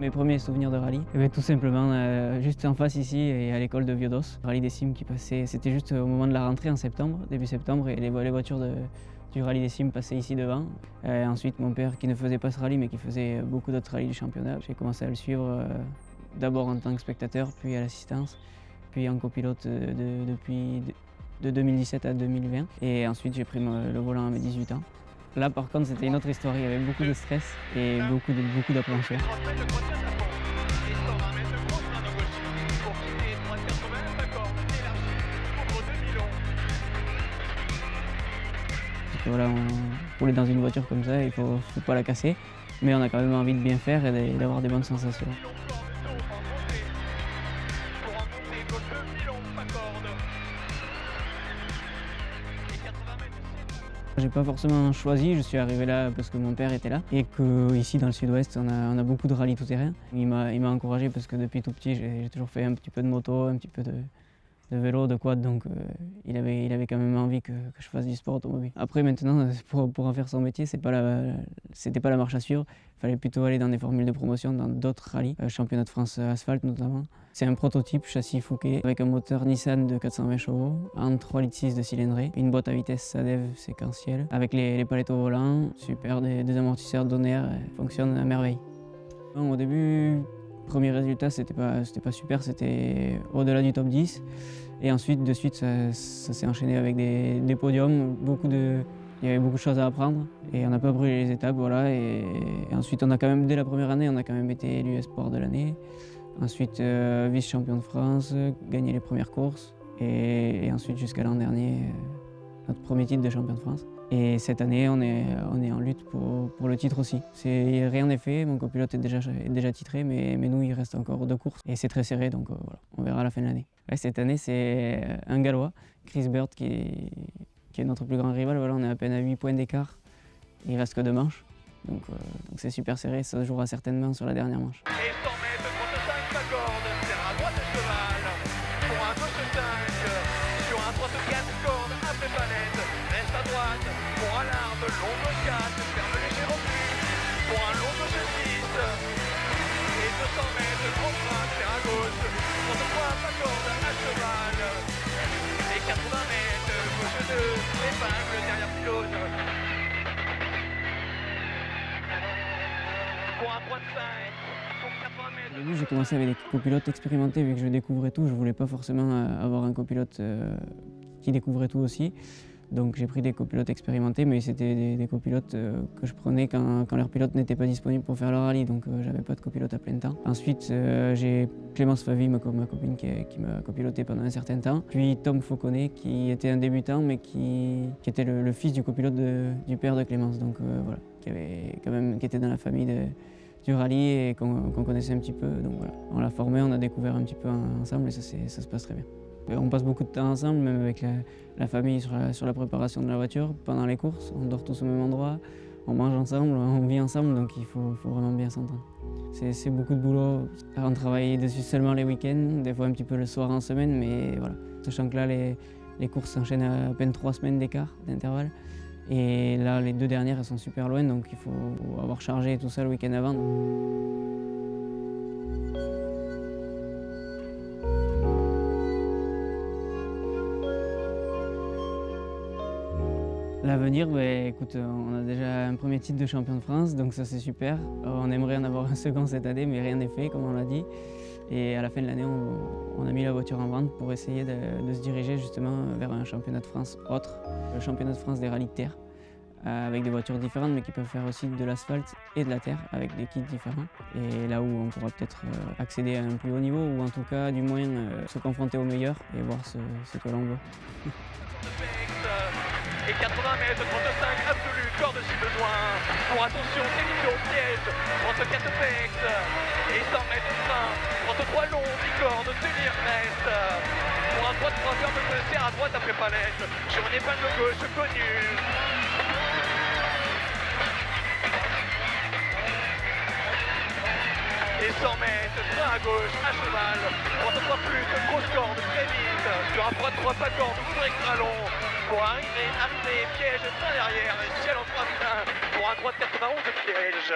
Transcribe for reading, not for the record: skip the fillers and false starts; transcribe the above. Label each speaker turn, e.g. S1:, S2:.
S1: Mes premiers souvenirs de rallye, tout simplement juste en face ici et à l'école de Viodos, rallye des Cimes qui passait, c'était juste au moment de la rentrée en septembre, début septembre, et les voitures du rallye des Cimes passaient ici devant. Ensuite mon père qui ne faisait pas ce rallye mais qui faisait beaucoup d'autres rallyes du championnat, j'ai commencé à le suivre d'abord en tant que spectateur, puis à l'assistance, puis en copilote depuis de 2017 à 2020, et ensuite j'ai pris le volant à mes 18 ans. Là par contre c'était une autre histoire, il y avait beaucoup de stress et beaucoup d'appréhension. Voilà, on roulait dans une voiture comme ça, il faut pas la casser, mais on a quand même envie de bien faire et d'avoir des bonnes sensations. J'ai pas forcément choisi, je suis arrivé là parce que mon père était là et qu'ici dans le sud-ouest on a beaucoup de rallyes tout-terrain. Il m'a encouragé parce que depuis tout petit j'ai toujours fait un petit peu de moto, un petit peu de vélo, de quad, donc il avait quand même envie que je fasse du sport automobile. Après maintenant, pour en faire son métier, c'était pas la marche à suivre, il fallait plutôt aller dans des formules de promotion, dans d'autres rallyes, championnat de France asphalte notamment. C'est un prototype châssis Fouquet avec un moteur Nissan de 420 chevaux, en 3,6 litres de cylindrée, une boîte à vitesse Sadev séquentielle, avec les palettes au volant, super, des amortisseurs Doner, fonctionnent à merveille. Au début, premier résultat, c'était pas super, c'était au-delà du top 10. Et ensuite, de suite, ça s'est enchaîné avec des podiums, il y avait beaucoup de choses à apprendre et on n'a pas brûlé les étapes, voilà. Et ensuite, dès la première année, on a quand même été élu Sport de l'année. Ensuite, vice-champion de France, gagné les premières courses. Et ensuite, jusqu'à l'an dernier, notre premier titre de champion de France. Et cette année, on est en lutte pour le titre aussi. Rien n'est fait, mon copilote est déjà titré, mais nous, il reste encore 2 courses. Et c'est très serré, donc voilà, on verra à la fin de l'année. Ouais, cette année, c'est un Gallois, Chris Bird, qui est notre plus grand rival. Voilà, on est à peine à 8 points d'écart, il reste que 2 manches. Donc c'est super serré, ça se jouera certainement sur la dernière manche.
S2: Et 100 mètres, 35 Macorde, c'est à droite de cheval. Pour un gauche 5, sur un droite 4 cordes, après palette, reste à droite. Pour un larme, long gauche 4, ferme léger repli. Pour un long gauche 6. Et 200 mètres, grand frein, c'est à gauche. 33 Macorde, à cheval. Et 80 mètres, gauche 2, épingle, derrière pylône. Pour un droite 5.
S1: Au début, j'ai commencé avec des copilotes expérimentés, vu que je découvrais tout. Je voulais pas forcément avoir un copilote qui découvrait tout aussi. Donc j'ai pris des copilotes expérimentés, mais c'était des copilotes que je prenais quand leur pilote n'était pas disponible pour faire le rallye, donc j'avais pas de copilote à plein temps. Ensuite, j'ai Clémence Favy, ma copine, qui m'a copiloté pendant un certain temps. Puis Tom Fauconnet, qui était un débutant, mais qui était le fils du copilote du père de Clémence, donc voilà, qui était dans la famille du rallye et qu'on connaissait un petit peu. Donc voilà, on l'a formé, on a découvert un petit peu ensemble et ça se passe très bien. On passe beaucoup de temps ensemble, même avec la famille sur la préparation de la voiture, pendant les courses. On dort tous au même endroit, on mange ensemble, on vit ensemble, donc il faut vraiment bien s'entendre. C'est beaucoup de boulot. On travaille dessus seulement les week-ends, des fois un petit peu le soir en semaine, mais voilà. Sachant que là, les courses s'enchaînent à peine 3 semaines d'écart, d'intervalle. Et là, les 2 dernières, elles sont super loin, donc il faut avoir chargé tout ça le week-end avant. L'avenir, écoute, on a déjà un premier titre de champion de France, donc ça c'est super. On aimerait en avoir un second cette année, mais rien n'est fait, comme on l'a dit. Et à la fin de l'année, on a mis la voiture en vente pour essayer de se diriger justement vers un championnat de France autre, le championnat de France des rallyes de terre, avec des voitures différentes, mais qui peuvent faire aussi de l'asphalte et de la terre, avec des kits différents. Et là où on pourra peut-être accéder à un plus haut niveau, ou en tout cas, du moins, se confronter aux meilleurs et voir ce que l'on veut.
S2: Et 80 mètres, 35 absolu, corde si besoin. Pour attention, sélection, piège, 34 pex. Et 100 mètres frein, 33 long, 10 cordes, tenir, reste. Pour un droite 3 ferme le serre à droite après palette. Sur une épingle gauche connue. Et 100 mètres, frein à gauche, à cheval. 33 plus, grosse corde, très vite. Sur un droite 3 pas corde, sur extra long. Pour arriver, piège, frein derrière, ciel en 3 freins. Pour un droite 91 piège.